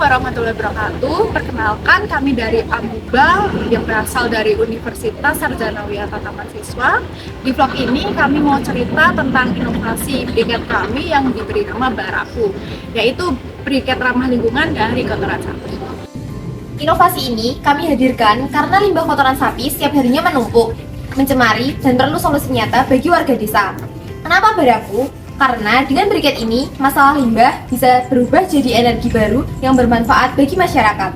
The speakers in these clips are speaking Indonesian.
warahmatullahi wabarakatuh. Perkenalkan, kami dari Amuba yang berasal dari Universitas Sarjana Wiyata Taman Siswa. Di vlog ini kami mau cerita tentang inovasi briket kami yang diberi nama Baraku, yaitu briket ramah lingkungan dari kotoran sapi. Inovasi ini kami hadirkan karena limbah kotoran sapi setiap harinya menumpuk, mencemari, dan perlu solusi nyata bagi warga desa. Kenapa Baraku? Karena dengan briket ini, masalah limbah bisa berubah jadi energi baru yang bermanfaat bagi masyarakat.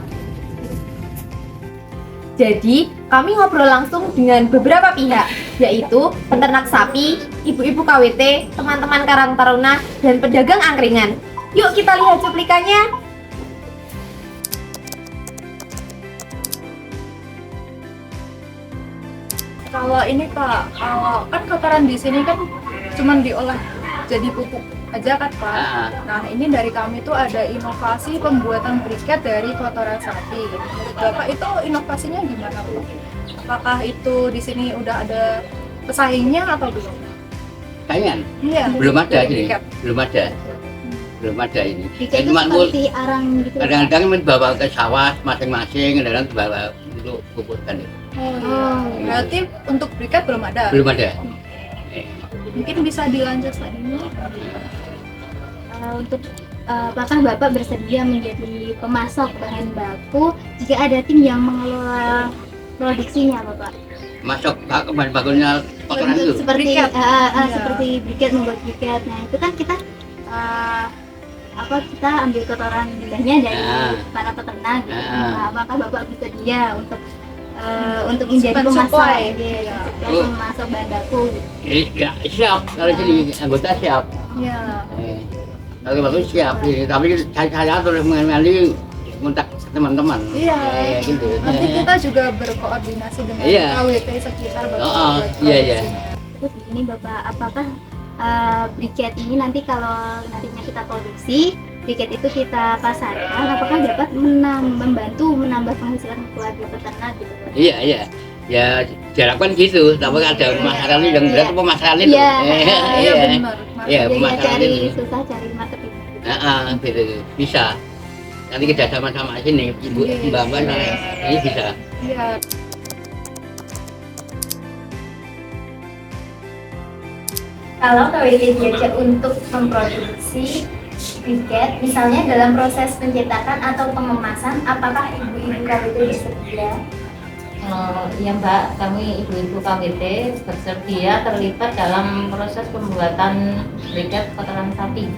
Jadi, kami ngobrol langsung dengan beberapa pihak, yaitu peternak sapi, ibu-ibu KWT, teman-teman Karang Taruna, dan pedagang angkringan. Yuk kita lihat cuplikannya. Kalau ini Pak, kan kotoran di sini kan cuma diolah jadi pupuk aja kan Pak. Nah ini dari kami tuh ada inovasi pembuatan briket dari kotoran sapi. Bapak itu inovasinya gimana Bu? Apakah itu di sini udah ada pesaingnya atau belum? Saingan? Iya. Belum ada ini, briket. belum ada ini. Briket itu Cuma seperti arang gitu. kadang-kadang dibawa ke sawah masing-masing, kadang-kadang dibawa untuk pupukkan itu. Oh, iya. Berarti untuk briket belum ada? Belum ada. Mungkin bisa dilanjut lagi. Untuk apakah Bapak bersedia menjadi pemasok bahan baku jika ada tim yang mengelola produksinya, Bapak? Masuk bahan bakunya kotoran itu. Seperti Briket. seperti briket, membuat briket. Nah, itu kan kita kita ambil kotoran limbahnya dari para peternak gitu. Nah, apakah Bapak bersedia untuk menjadi pemasok, pemasok bahan baku gitu? Ya, siap kalau jadi anggota siap. Iya. Kalau bagus siap, tapi saya terus mengenali kontak teman-teman. Iya. Gitu. Nanti kita juga berkoordinasi dengan KWT sekitar Bapak. Iya. Terus ini Bapak, apakah briket ini nanti kalau nantinya kita produksi, briket itu kita pasarkan, apakah dapat membantu menambah penghasilan keluarga peternak gitu? Iya. Ya diharapkan gitu, tapi ada pemasaran yang berat pemasaran itu. Iya benar. Iya, Jadi pemasaran itu. susah cari marketing. Gitu. Bisa. Nanti kita sama-sama sini, Ibu Mbak ini bisa. Iya. Kalau KWT diajak untuk memproduksi briket, misalnya dalam proses pencetakan atau pengemasan, apakah ibu-ibu KWT bersedia? Ya Mbak, kami ibu-ibu KWT bersedia terlibat dalam proses pembuatan briket kotoran sapi.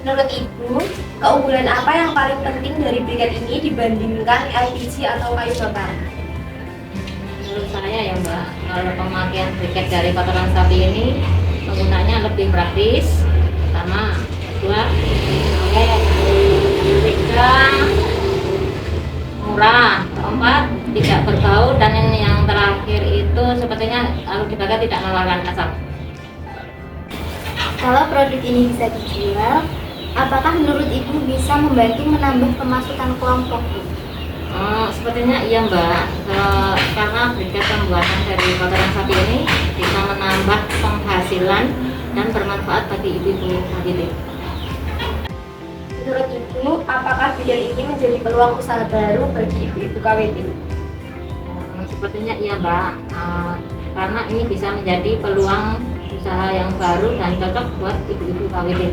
Menurut Ibu, keunggulan apa yang paling penting dari briket ini dibandingkan LPG atau kayu bakar? Menurut saya ya Mbak, kalau pemakaian briket dari kotoran sapi ini penggunanya lebih praktis, pertama, kedua, ketiga, murah, keempat, tidak berbau, dan yang terakhir itu sepertinya kalau dibakar tidak mengeluarkan asap. Kalau produk ini bisa dijual, apakah menurut Ibu bisa membantu menambah pemasukan kelompok? Sepertinya iya Mbak, karena briket pembuatan dari kotoran sapi ini bisa menambah penghasilan dan bermanfaat bagi ibu-ibu KWT. Menurut Ibu, apakah bidang ini menjadi peluang usaha baru bagi ibu-ibu KWT? Sepertinya iya Mbak, karena ini bisa menjadi peluang usaha yang baru dan cocok buat ibu-ibu KWT.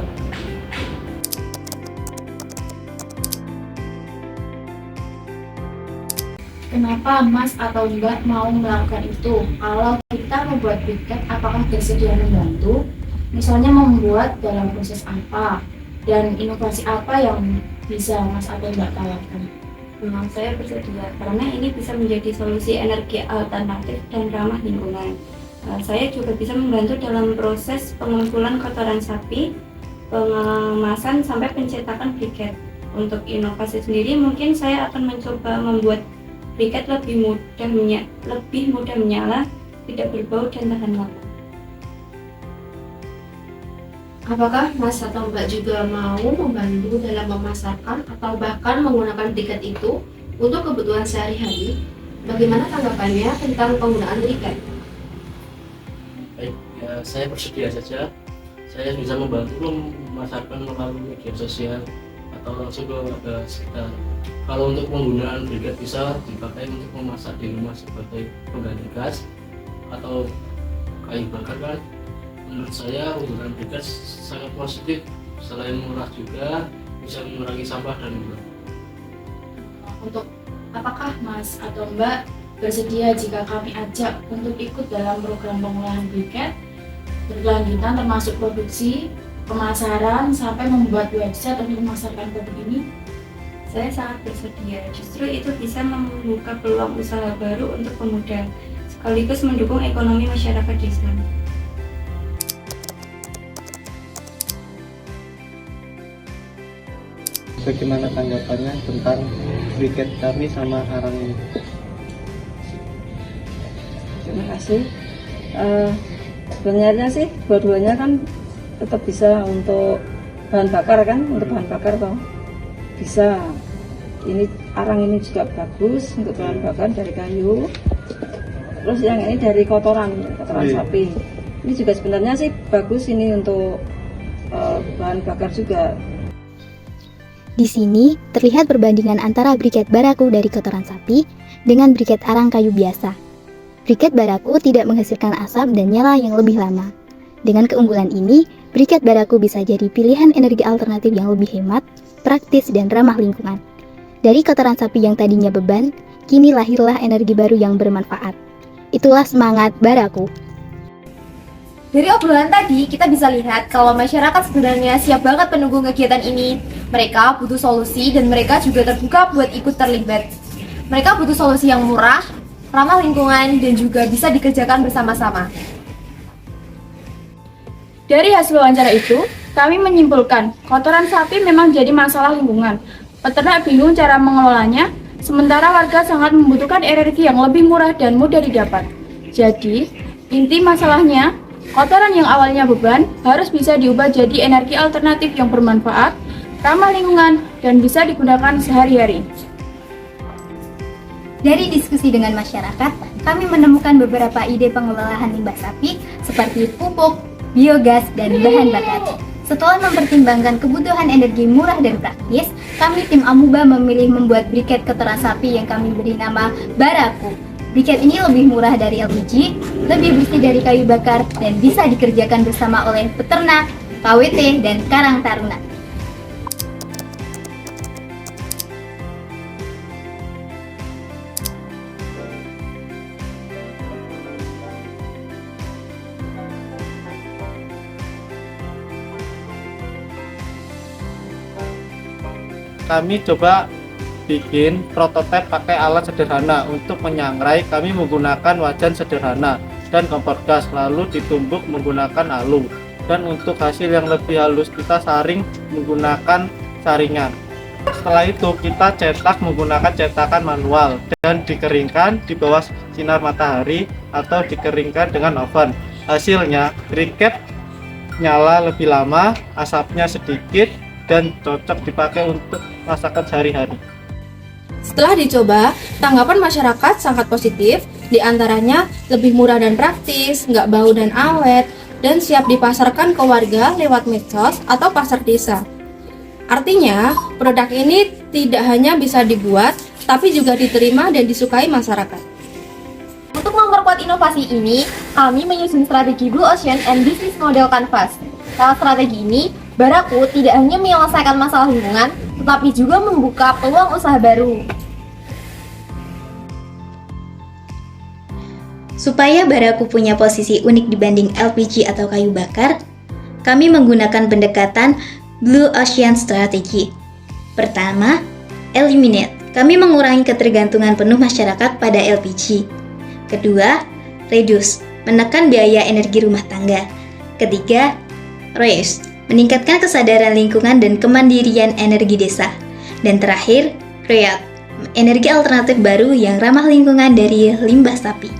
Kenapa Mas atau Mbak mau melakukan itu? Kalau kita membuat briket, apakah bersedia membantu? Misalnya membuat dalam proses apa? Dan inovasi apa yang bisa Mas atau Mbak tawarkan? Saya bersedia karena ini bisa menjadi solusi energi alternatif dan ramah lingkungan. Saya juga bisa membantu dalam proses pengumpulan kotoran sapi, pengemasan sampai pencetakan briket. Untuk inovasi sendiri mungkin saya akan mencoba membuat briket lebih mudah menyala, tidak berbau dan tahan lama. Apakah Mas atau Mbak juga mau membantu dalam memasarkan atau bahkan menggunakan briket itu untuk kebutuhan sehari-hari? Bagaimana tanggapannya tentang penggunaan briket? Baik, ya, saya bersedia saja saya bisa membantu memasarkan melalui media sosial atau langsung ke warga sekitar. Kalau untuk penggunaan briket bisa dipakai untuk memasak di rumah sebagai pengganti gas atau kayu bakar kan. Menurut saya penggunaan briket sangat positif, selain murah juga bisa mengurangi sampah dan limbah. Untuk apakah Mas atau Mbak bersedia jika kami ajak untuk ikut dalam program pengolahan briket berkelanjutan termasuk produksi, pemasaran, sampai membuat website untuk memasarkan produk ini? Saya sangat bersedia, justru itu bisa membuka peluang usaha baru untuk pemuda, sekaligus mendukung ekonomi masyarakat desa. Bagaimana tanggapannya tentang briket kami sama arang ini? Terima kasih. Sebenarnya sih dua-duanya kan tetap bisa untuk bahan bakar kan, untuk bahan bakar toh bisa. Ini arang ini juga bagus untuk bahan bakar dari kayu. Terus yang ini dari kotoran sapi. Ini juga sebenarnya sih bagus ini untuk bahan bakar juga. Di sini terlihat perbandingan antara briket baraku dari kotoran sapi dengan briket arang kayu biasa. Briket baraku tidak menghasilkan asap dan nyala yang lebih lama. Dengan keunggulan ini, briket baraku bisa jadi pilihan energi alternatif yang lebih hemat, praktis, dan ramah lingkungan. Dari kotoran sapi yang tadinya beban, kini lahirlah energi baru yang bermanfaat. Itulah semangat baraku. Dari obrolan tadi, kita bisa lihat kalau masyarakat sebenarnya siap banget mendukung kegiatan ini. Mereka butuh solusi dan mereka juga terbuka buat ikut terlibat. Mereka butuh solusi yang murah, ramah lingkungan, dan juga bisa dikerjakan bersama-sama. Dari hasil wawancara itu, kami menyimpulkan kotoran sapi memang jadi masalah lingkungan. Peternak bingung cara mengelolanya, sementara warga sangat membutuhkan energi yang lebih murah dan mudah didapat. Jadi, inti masalahnya, kotoran yang awalnya beban harus bisa diubah jadi energi alternatif yang bermanfaat, ramah lingkungan, dan bisa digunakan sehari-hari. Dari diskusi dengan masyarakat, kami menemukan beberapa ide pengelolaan limbah sapi seperti pupuk, biogas, dan bahan bakar. Setelah mempertimbangkan kebutuhan energi murah dan praktis, kami tim Amuba memilih membuat briket kotoran sapi yang kami beri nama Baraku. Briket ini lebih murah dari LPG, lebih bersih dari kayu bakar, dan bisa dikerjakan bersama oleh peternak, KWT, dan Karang Taruna. Kami coba bikin prototipe pakai alat sederhana. Untuk menyangrai kami menggunakan wajan sederhana dan kompor gas, lalu ditumbuk menggunakan alu. Dan untuk hasil yang lebih halus kita saring menggunakan saringan. Setelah itu kita cetak menggunakan cetakan manual dan dikeringkan di bawah sinar matahari atau dikeringkan dengan oven. Hasilnya briket nyala lebih lama, asapnya sedikit, dan cocok dipakai untuk masakan sehari-hari. Setelah dicoba, tanggapan masyarakat sangat positif, diantaranya lebih murah dan praktis, nggak bau dan awet, dan siap dipasarkan ke warga lewat medsos atau pasar desa. Artinya, produk ini tidak hanya bisa dibuat, tapi juga diterima dan disukai masyarakat. Untuk memperkuat inovasi ini, kami menyusun strategi Blue Ocean and Business Model Canvas. Lewat strategi ini, Baraku tidak hanya menyelesaikan masalah lingkungan, tetapi juga membuka peluang usaha baru. Supaya Baraku punya posisi unik dibanding LPG atau kayu bakar, kami menggunakan pendekatan Blue Ocean Strategy. Pertama, eliminate. Kami mengurangi ketergantungan penuh masyarakat pada LPG. Kedua, reduce. Menekan biaya energi rumah tangga. Ketiga, reuse. Meningkatkan kesadaran lingkungan dan kemandirian energi desa. Dan terakhir, create. Energi alternatif baru yang ramah lingkungan dari limbah sapi.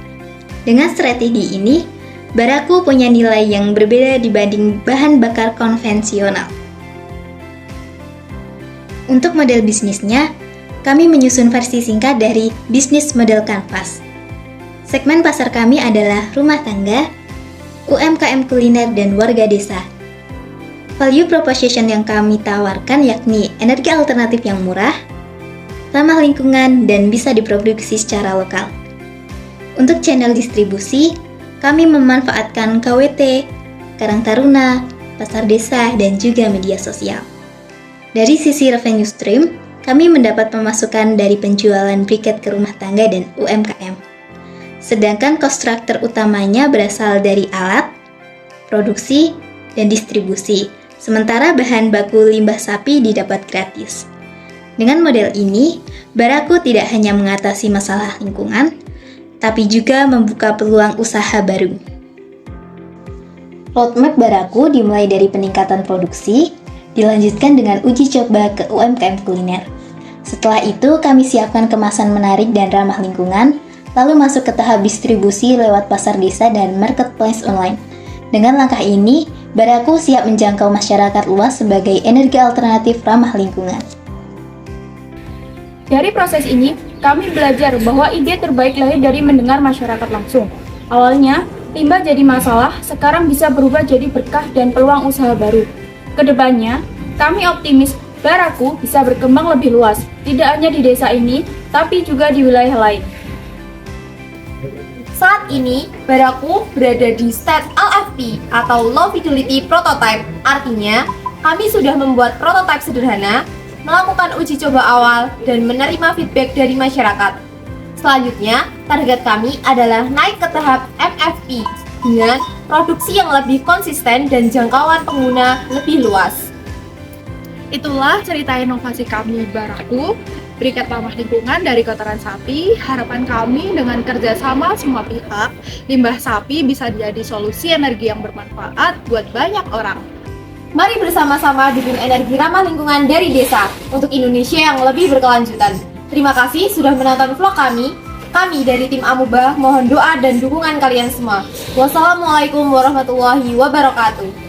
Dengan strategi ini, Baraku punya nilai yang berbeda dibanding bahan bakar konvensional. Untuk model bisnisnya, kami menyusun versi singkat dari Business Model Canvas. Segmen pasar kami adalah rumah tangga, UMKM kuliner, dan warga desa. Value proposition yang kami tawarkan yakni energi alternatif yang murah, ramah lingkungan, dan bisa diproduksi secara lokal. Untuk channel distribusi, kami memanfaatkan KWT, Karang Taruna, pasar desa, dan juga media sosial. Dari sisi revenue stream, kami mendapat pemasukan dari penjualan briket ke rumah tangga dan UMKM. Sedangkan cost structure utamanya berasal dari alat, produksi, dan distribusi, sementara bahan baku limbah sapi didapat gratis. Dengan model ini, Baraku tidak hanya mengatasi masalah lingkungan, tapi juga membuka peluang usaha baru. Roadmap Baraku dimulai dari peningkatan produksi, dilanjutkan dengan uji coba ke UMKM kuliner. Setelah itu, kami siapkan kemasan menarik dan ramah lingkungan, lalu masuk ke tahap distribusi lewat pasar desa dan marketplace online. Dengan langkah ini, Baraku siap menjangkau masyarakat luas sebagai energi alternatif ramah lingkungan. Dari proses ini, kami belajar bahwa ide terbaik lahir dari mendengar masyarakat langsung. Awalnya, limbah jadi masalah, sekarang bisa berubah jadi berkah dan peluang usaha baru. Kedepannya, kami optimis Baraku bisa berkembang lebih luas, tidak hanya di desa ini, tapi juga di wilayah lain. Saat ini, Baraku berada di stage LFP atau Low Fidelity Prototype. Artinya, kami sudah membuat prototipe sederhana, melakukan uji coba awal, dan menerima feedback dari masyarakat. Selanjutnya, target kami adalah naik ke tahap MFP dengan produksi yang lebih konsisten dan jangkauan pengguna lebih luas. Itulah cerita inovasi kami Baraku, briket ramah lingkungan dari kotoran sapi. Harapan kami dengan kerjasama semua pihak, limbah sapi bisa jadi solusi energi yang bermanfaat buat banyak orang. Mari bersama-sama dukung energi ramah lingkungan dari desa untuk Indonesia yang lebih berkelanjutan. Terima kasih sudah menonton vlog kami. Kami dari tim Amubah mohon doa dan dukungan kalian semua. Wassalamualaikum warahmatullahi wabarakatuh.